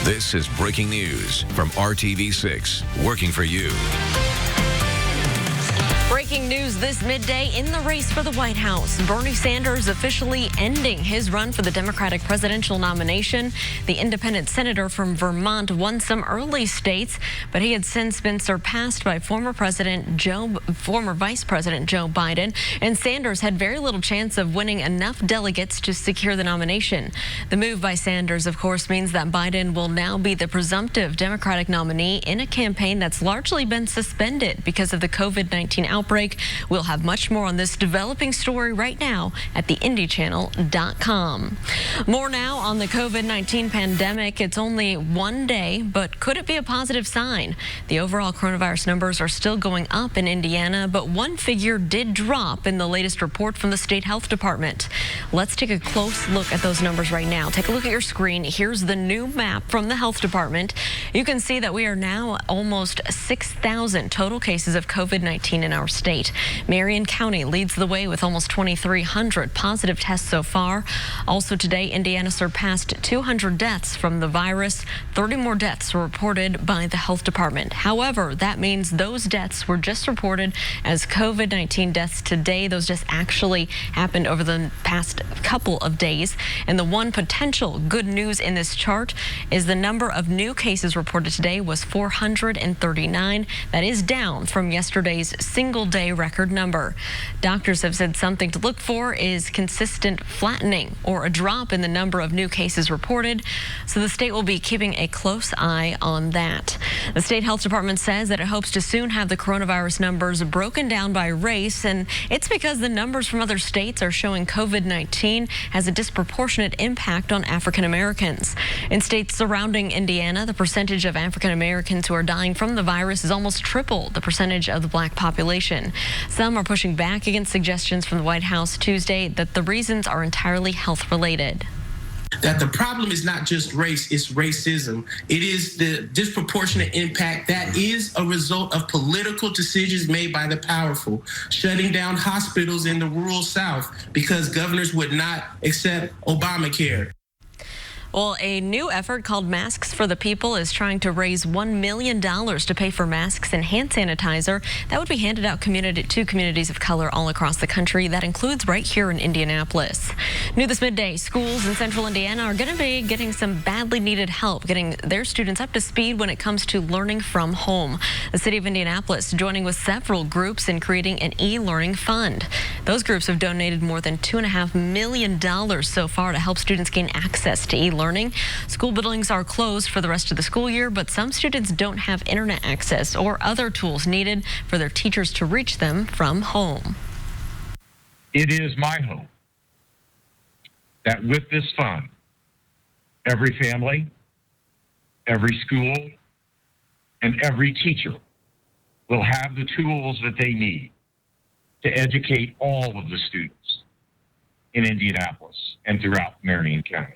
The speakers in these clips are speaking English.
This is breaking news from RTV6, working for you. Breaking news this midday in the race for the White House. Bernie Sanders officially ending his run for the Democratic presidential nomination. The independent senator from Vermont won some early states, but he had since been surpassed by former Vice President Joe Biden, and Sanders had very little chance of winning enough delegates to secure the nomination. The move by Sanders, of course, means that Biden will now be the presumptive Democratic nominee in a campaign that's largely been suspended because of the COVID-19 outbreak. We'll have much more on this developing story right now at theindychannel.com. More now on the COVID-19 pandemic. It's only one day, but could it be a positive sign? The overall coronavirus numbers are still going up in Indiana, but one figure did drop in the latest report from the state health department. Let's take a close look at those numbers right now. Take a look at your screen. Here's the new map from the health department. You can see that we are now almost 6,000 total cases of COVID-19 in our state. Marion County leads the way with almost 2,300 positive tests so far. Also today, Indiana surpassed 200 deaths from the virus. 30 more deaths were reported by the health department. However, that means those deaths were just reported as COVID-19 deaths today. Those just actually happened over the past couple of days. And the one potential good news in this chart is the number of new cases reported today was 439. That is down from yesterday's single-day record number. Doctors have said something to look for is consistent flattening or a drop in the number of new cases reported. So the state will be keeping a close eye on that. The state health department says that it hopes to soon have the coronavirus numbers broken down by race, and it's because the numbers from other states are showing COVID-19 has a disproportionate impact on African Americans. In states surrounding Indiana, the percentage of African Americans who are dying from the virus is almost triple the percentage of the black population. Some are pushing back against suggestions from the White House Tuesday that the reasons are entirely health related. That the problem is not just race, it's racism. It is the disproportionate impact that is a result of political decisions made by the powerful, shutting down hospitals in the rural South because governors would not accept Obamacare. Well, a new effort called Masks for the People is trying to raise $1 million to pay for masks and hand sanitizer that would be handed out to communities of color all across the country. That includes right here in Indianapolis. New this midday, schools in central Indiana are going to be getting some badly needed help getting their students up to speed when it comes to learning from home. The city of Indianapolis joining with several groups in creating an e-learning fund. Those groups have donated more than $2.5 million so far to help students gain access to e-learning. School buildings are closed for the rest of the school year, but some students don't have internet access or other tools needed for their teachers to reach them from home. It is my hope that with this fund, every family, every school, and every teacher will have the tools that they need to educate all of the students in Indianapolis and throughout Marion County.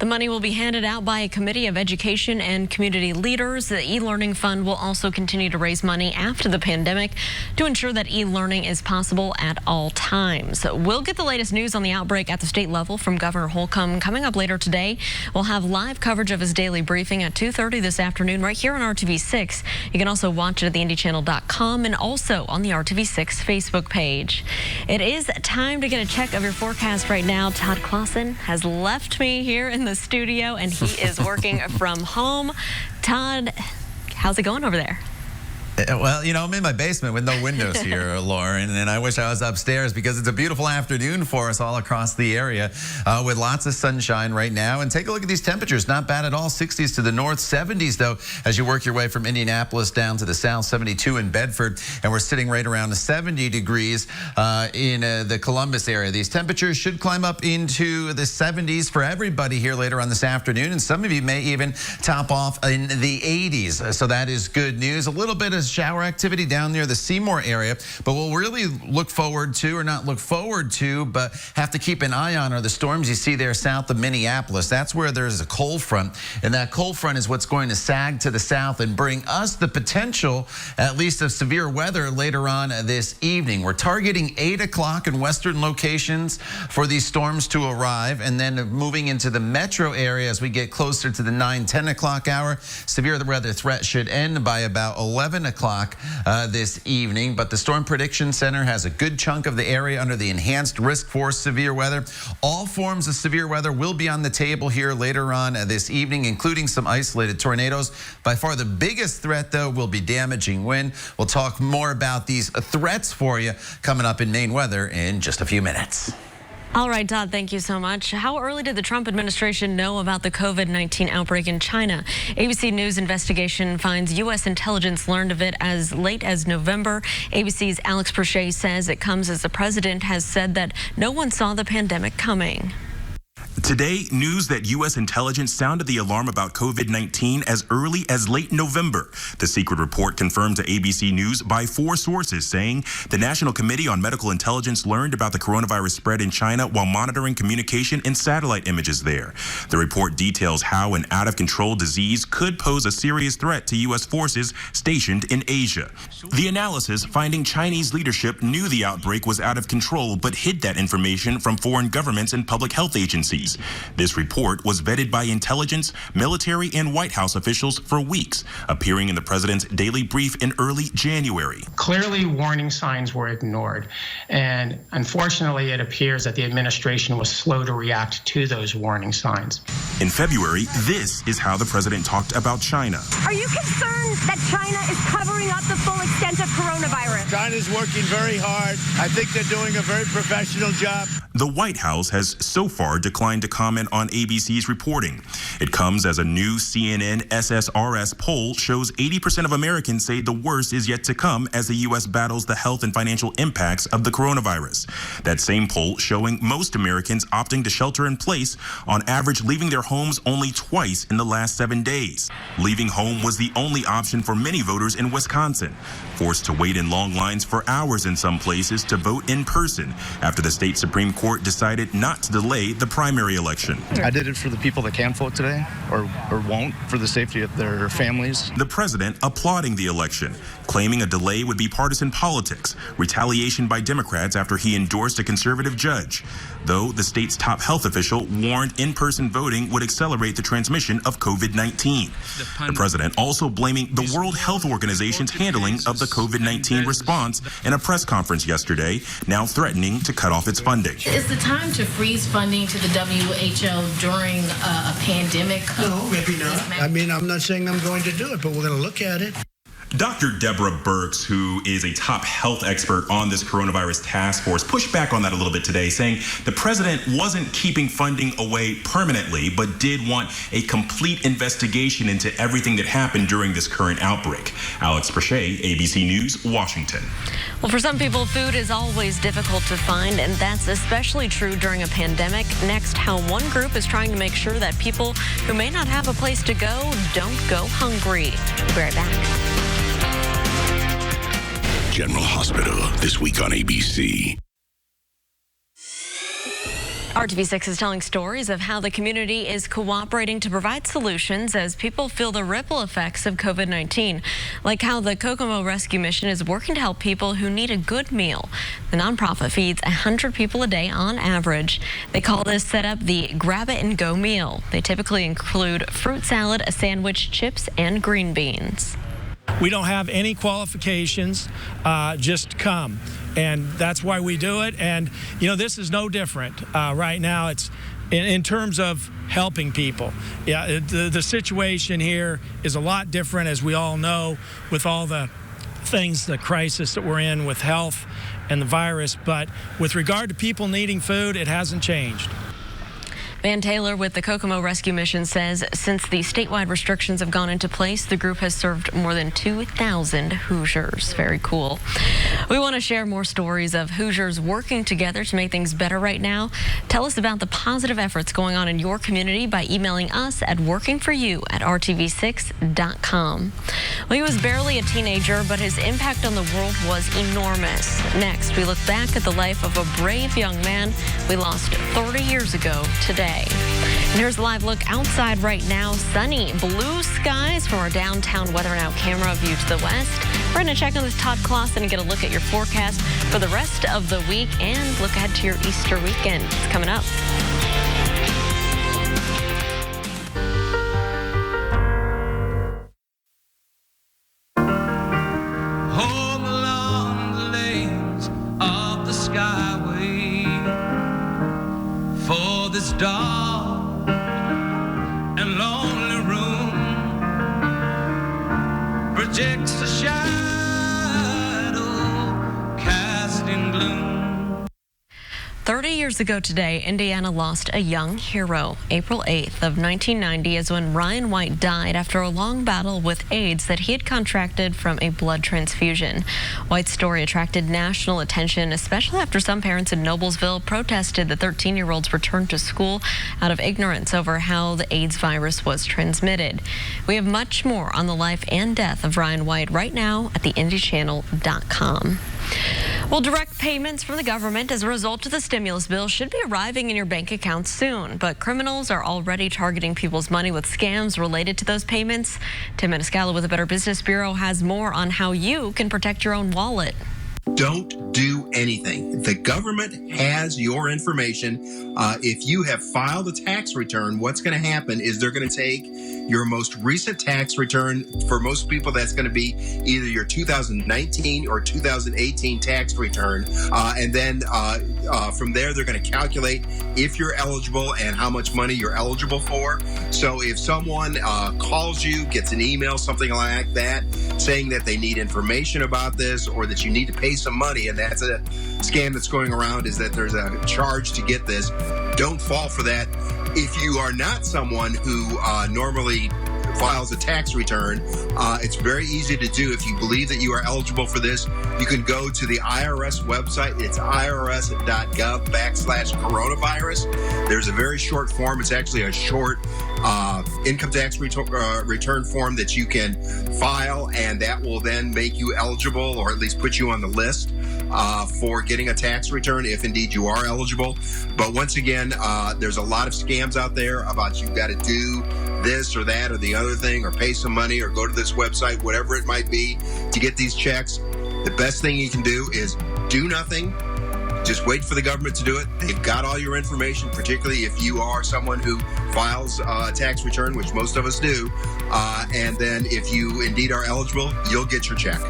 The money will be handed out by a committee of education and community leaders. The e-learning fund will also continue to raise money after the pandemic to ensure that e-learning is possible at all times. We'll get the latest news on the outbreak at the state level from Governor Holcomb coming up later today. We'll have live coverage of his daily briefing at 2:30 this afternoon right here on RTV6. You can also watch it at theindychannel.com and also on the RTV6 Facebook page. It is time to get a check of your forecast right now. Todd Clausen has left me here in the studio and he is working from home. Todd, how's it going over there? Well, you know, I'm in my basement with no windows here, Lauren, and I wish I was upstairs because it's a beautiful afternoon for us all across the area with lots of sunshine right now. And take a look at these temperatures. Not bad at all. 60s to the north, 70s, though, as you work your way from Indianapolis down to the south, 72 in Bedford. And we're sitting right around 70 degrees in the Columbus area. These temperatures should climb up into the 70s for everybody here later on this afternoon. And some of you may even top off in the 80s. So that is good news. A little bit of of shower activity down near the Seymour area. But we'll really look forward to, or not look forward to, but have to keep an eye on are the storms you see there south of Minneapolis. That's where there's a cold front, and that cold front is what's going to sag to the south and bring us the potential, at least, of severe weather later on this evening. We're targeting 8 o'clock in western locations for these storms to arrive, and then moving into the metro area as we get closer to the 9-10 o'clock hour. Severe weather threat should end by about 11 o'clock this evening, but the Storm Prediction Center has a good chunk of the area under the enhanced risk for severe weather. All forms of severe weather will be on the table here later on this evening, including some isolated tornadoes. By far the biggest threat, though, will be damaging wind. We'll talk more about these threats for you coming up in Maine Weather in just a few minutes. All right, Todd, thank you so much. How early did the Trump administration know about the COVID-19 outbreak in China? ABC News investigation finds U.S. intelligence learned of it as late as November. ABC's Alex Prochet says it comes as the president has said that no one saw the pandemic coming. Today, news that U.S. intelligence sounded the alarm about COVID-19 as early as late November. The secret report confirmed to ABC News by 4 sources, saying the National Committee on Medical Intelligence learned about the coronavirus spread in China while monitoring communication and satellite images there. The report details how an out-of-control disease could pose a serious threat to U.S. forces stationed in Asia. The analysis finding Chinese leadership knew the outbreak was out of control but hid that information from foreign governments and public health agencies. This report was vetted by intelligence, military, and White House officials for weeks, appearing in the president's daily brief in early January. Clearly, warning signs were ignored, and unfortunately, it appears that the administration was slow to react to those warning signs. In February, this is how the president talked about China. Are you concerned that China is covering up the full extent of coronavirus? China's working very hard. I think they're doing a very professional job. The White House has so far declined to comment on ABC's reporting. It comes as a new CNN SSRS poll shows 80% of Americans say the worst is yet to come as the U.S. battles the health and financial impacts of the coronavirus. That same poll showing most Americans opting to shelter in place, on average leaving their homes only twice in the last 7 days. Leaving home was the only option for many voters in Wisconsin, forced to wait in long lines for hours in some places to vote in person after the state Supreme Court decided not to delay the primary election. I did it for the people that can vote today or won't, for the safety of their families. The president applauding the election, claiming a delay would be partisan politics, retaliation by Democrats after he endorsed a conservative judge. Though the state's top health official warned in-person voting would accelerate the transmission of COVID-19. The president also blaming the World Health Organization's handling of the COVID-19 response in a press conference yesterday, now threatening to cut off its funding. Is the time to freeze funding to the WHO during a pandemic? No, maybe not. I mean, I'm not saying I'm going to do it, but we're going to look at it. Dr. Deborah Birx, who is a top health expert on this coronavirus task force, pushed back on that a little bit today, saying the president wasn't keeping funding away permanently, but did want a complete investigation into everything that happened during this current outbreak. Alex Prochet, ABC News, Washington. Well, for some people, food is always difficult to find, and that's especially true during a pandemic. Next, how one group is trying to make sure that people who may not have a place to go don't go hungry. We'll be right back. General Hospital, this week on ABC. RTV6 is telling stories of how the community is cooperating to provide solutions as people feel the ripple effects of COVID-19, like how the Kokomo Rescue Mission is working to help people who need a good meal. The nonprofit feeds 100 people a day on average. They call this setup the Grab It and Go meal. They typically include fruit salad, a sandwich, chips, and green beans. We don't have any qualifications, just come. And that's why we do it. And, you know, this is no different right now. It's in terms of helping people. Yeah, the situation here is a lot different, as we all know, with all the things, the crisis that we're in with health and the virus. But with regard to people needing food, it hasn't changed. Van Taylor with the Kokomo Rescue Mission says since the statewide restrictions have gone into place, the group has served more than 2,000 Hoosiers. Very cool. We want to share more stories of Hoosiers working together to make things better right now. Tell us about the positive efforts going on in your community by emailing us at workingforyou@rtv6.com. Well, he was barely a teenager, but his impact on the world was enormous. Next, we look back at the life of a brave young man we lost 30 years ago today. And here's a live look outside right now. Sunny, blue skies from our downtown Weather Now camera view to the west. We're going to check on with Todd Clausen and get a look at your forecast for the rest of the week and look ahead to your Easter weekend. It's coming up. Home along the lanes of the skyway for this dark and lonely room projects a shadow cast in gloom. 30 years ago today, Indiana lost a young hero. April 8th of 1990 is when Ryan White died after a long battle with AIDS that he had contracted from a blood transfusion. White's story attracted national attention, especially after some parents in Noblesville protested the 13-year-old's return to school out of ignorance over how the AIDS virus was transmitted. We have much more on the life and death of Ryan White right now at theindychannel.com. Well, direct payments from the government as a result of the stimulus bill should be arriving in your bank accounts soon, but criminals are already targeting people's money with scams related to those payments. Tim Maniscalco with the Better Business Bureau has more on how you can protect your own wallet. Don't do anything. The government has your information. If you have filed a tax return, what's going to happen is they're going to take your most recent tax return. For most people, that's going to be either your 2019 or 2018 tax return. And then from there, they're going to calculate if you're eligible and how much money you're eligible for. So if someone calls you, gets an email, something like that, saying that they need information about this or that you need to pay some money, and that's a scam that's going around, is that there's a charge to get this. Don't fall for that. If you are not someone who normally files a tax return, it's very easy to do. If you believe that you are eligible for this, you can go to the IRS website. It's irs.gov/coronavirus. There's a very short form. It's actually a short income tax return form that you can file, and that will then make you eligible, or at least put you on the list for getting a tax return if indeed you are eligible. But once again, there's a lot of scams out there about you've got to do this or that or the other thing, or pay some money, or go to this website, whatever it might be, to get these checks. The best thing you can do is do nothing. Just wait for the government to do it. They've got all your information, particularly if you are someone who files a tax return, which most of us do. And then if you indeed are eligible, you'll get your check.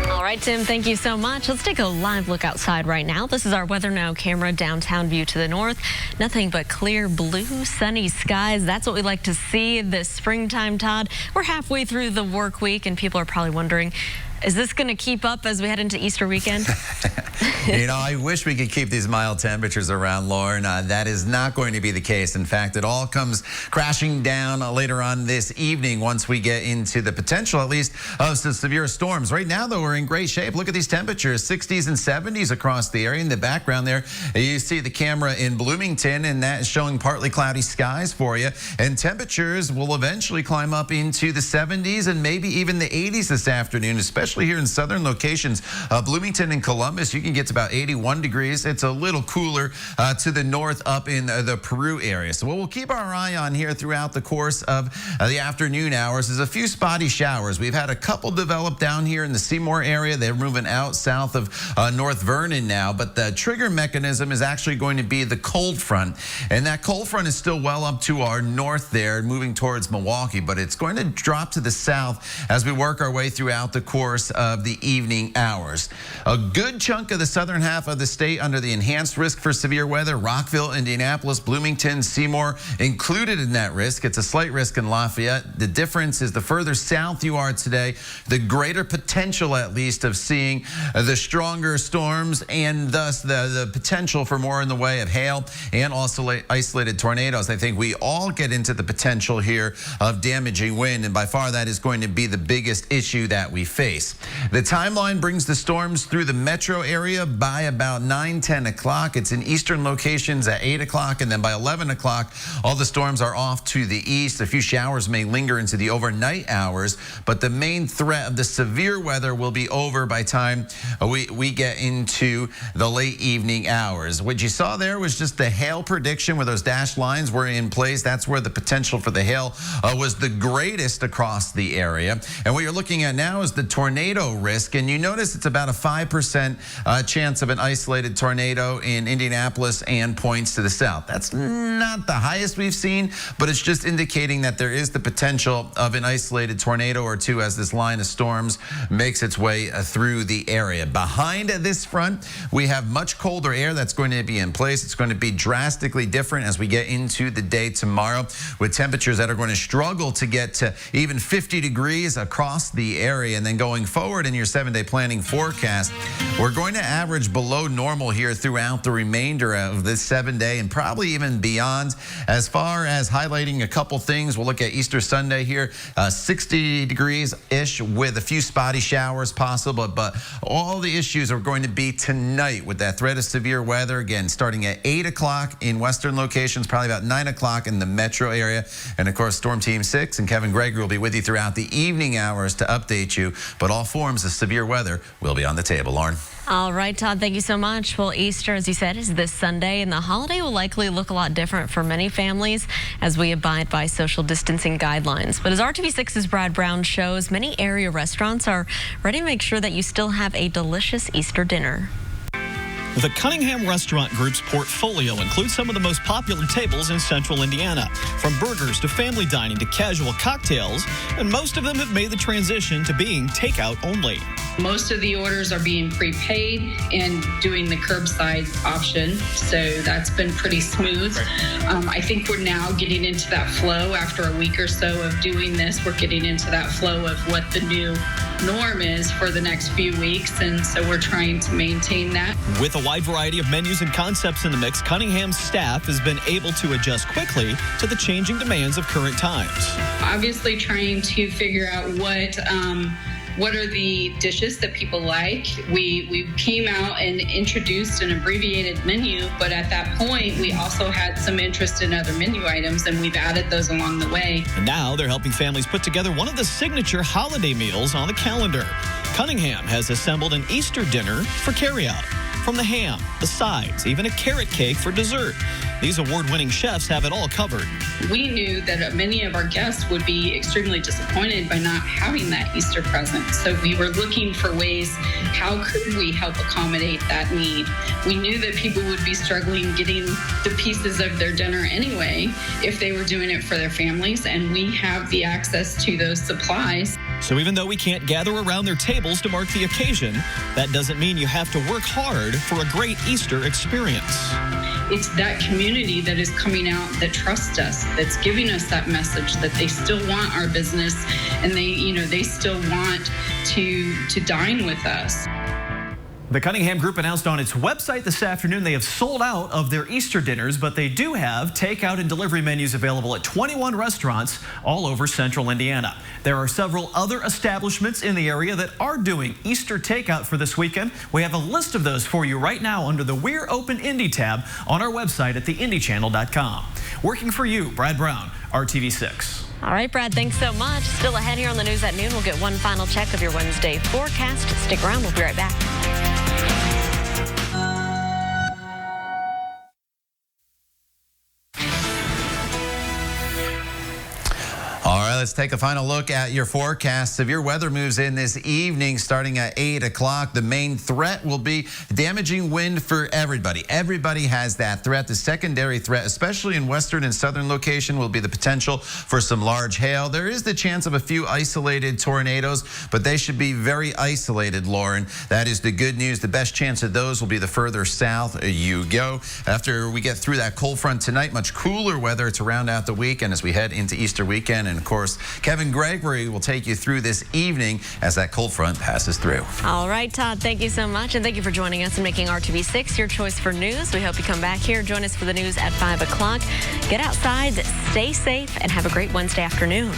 All right, Tim, thank you so much. Let's take a live look outside right now. This is our Weather Now camera, downtown view to the north. Nothing but clear blue, sunny skies. That's what we like to see this springtime, Todd. We're halfway through the work week, and people are probably wondering, is this going to keep up as we head into Easter weekend? You know, I wish we could keep these mild temperatures around, Lauren. That is not going to be the case. In fact, it all comes crashing down later on this evening once we get into the potential, at least, of some severe storms. Right now, though, we're in great shape. Look at these temperatures, 60s and 70s across the area. In the background there, you see the camera in Bloomington, and that is showing partly cloudy skies for you. And temperatures will eventually climb up into the 70s and maybe even the 80s this afternoon, especially here in southern locations. Bloomington and Columbus, you can get to about 81 degrees. It's a little cooler to the north up in the Peru area. So what we'll keep our eye on here throughout the course of the afternoon hours is a few spotty showers. We've had a couple develop down here in the Seymour area. They're moving out south of North Vernon now, but the trigger mechanism is actually going to be the cold front. And that cold front is still well up to our north there, moving towards Milwaukee, but it's going to drop to the south as we work our way throughout the course course of the evening hours. A good chunk of the southern half of the state under the enhanced risk for severe weather. Rockville, Indianapolis, Bloomington, Seymour included in that risk. It's a slight risk in Lafayette. The difference is the further south you are today, the greater potential at least of seeing the stronger storms and thus the potential for more in the way of hail and also isolated tornadoes. I think we all get into the potential here of damaging wind, and by far that is going to be the biggest issue that we face. The timeline brings the storms through the metro area by about 9-10 o'clock. It's in eastern locations at 8 o'clock, and then by 11 o'clock, all the storms are off to the east. A few showers may linger into the overnight hours, but the main threat of the severe weather will be over by time we get into the late evening hours. What you saw there was just the hail prediction where those dashed lines were in place. That's where the potential for the hail was the greatest across the area. And what you're looking at now is the tornado risk. And you notice it's about a 5% chance of an isolated tornado in Indianapolis and points to the south. That's not the highest we've seen, but it's just indicating that there is the potential of an isolated tornado or two as this line of storms makes its way through the area. Behind this front, we have much colder air that's going to be in place. It's going to be drastically different as we get into the day tomorrow, with temperatures that are going to struggle to get to even 50 degrees across the area. And then going forward in your 7-day planning forecast, we're going to average below normal here throughout the remainder of this 7-day and probably even beyond. As far as highlighting a couple things, we'll look at Easter Sunday here, 60 degrees-ish with a few spotty showers possible, but all the issues are going to be tonight with that threat of severe weather, again, starting at 8 o'clock in western locations, probably about 9 o'clock in the metro area. And of course, Storm Team 6 and Kevin Gregory will be with you throughout the evening hours to update you, but all forms of severe weather will be on the table. Lauren. All right, Todd, thank you so much. Well, Easter, as you said, is this Sunday, and the holiday will likely look a lot different for many families as we abide by social distancing guidelines. But as RTV6's Brad Brown shows, many area restaurants are ready to make sure that you still have a delicious Easter dinner. The Cunningham Restaurant Group's portfolio includes some of the most popular tables in central Indiana, from burgers to family dining to casual cocktails, and most of them have made the transition to being takeout only. Most of the orders are being prepaid and doing the curbside option, so that's been pretty smooth. I think we're now getting into that flow after a week or so of doing this. We're getting into that flow of what the new norm is for the next few weeks, and so we're trying to maintain that. With a wide variety of menus and concepts in the mix, Cunningham's staff has been able to adjust quickly to the changing demands of current times. Obviously trying to figure out what are the dishes that people like. We came out and introduced an abbreviated menu, but at that point, we also had some interest in other menu items, and we've added those along the way. And now they're helping families put together one of the signature holiday meals on the calendar. Cunningham has assembled an Easter dinner for carryout. From the ham, the sides, even a carrot cake for dessert. These award-winning chefs have it all covered. We knew that many of our guests would be extremely disappointed by not having that Easter present. So we were looking for ways, how could we help accommodate that need? We knew that people would be struggling getting the pieces of their dinner anyway if they were doing it for their families, and we have the access to those supplies. So even though we can't gather around their tables to mark the occasion, that doesn't mean you have to work hard for a great Easter experience. It's that community that is coming out that trusts us, that's giving us that message that they still want our business, and they still want to dine with us. The Cunningham Group announced on its website this afternoon they have sold out of their Easter dinners, but they do have takeout and delivery menus available at 21 restaurants all over central Indiana. There are several other establishments in the area that are doing Easter takeout for this weekend. We have a list of those for you right now under the We're Open Indy tab on our website at theindychannel.com. Working for you, Brad Brown, RTV6. All right, Brad, thanks so much. Still ahead here on the news at noon. We'll get one final check of your Wednesday forecast. Stick around. We'll be right back. All right, Let's take a final look at your forecast. Severe weather moves in this evening starting at 8 o'clock. The main threat will be damaging wind for everybody. Everybody has that threat. The secondary threat, especially in western and southern location, will be the potential for some large hail. There is the chance of a few isolated tornadoes, but they should be very isolated, Lauren. That is the good news. The best chance of those will be the further south you go. After we get through that cold front tonight, much cooler weather to round out the weekend as we head into Easter weekend. And of course, Kevin Gregory will take you through this evening as that cold front passes through. All right, Todd, thank you so much. And thank you for joining us and making RTV6 your choice for news. We hope you come back here. Join us for the news at 5 o'clock. Get outside, stay safe, and have a great Wednesday afternoon.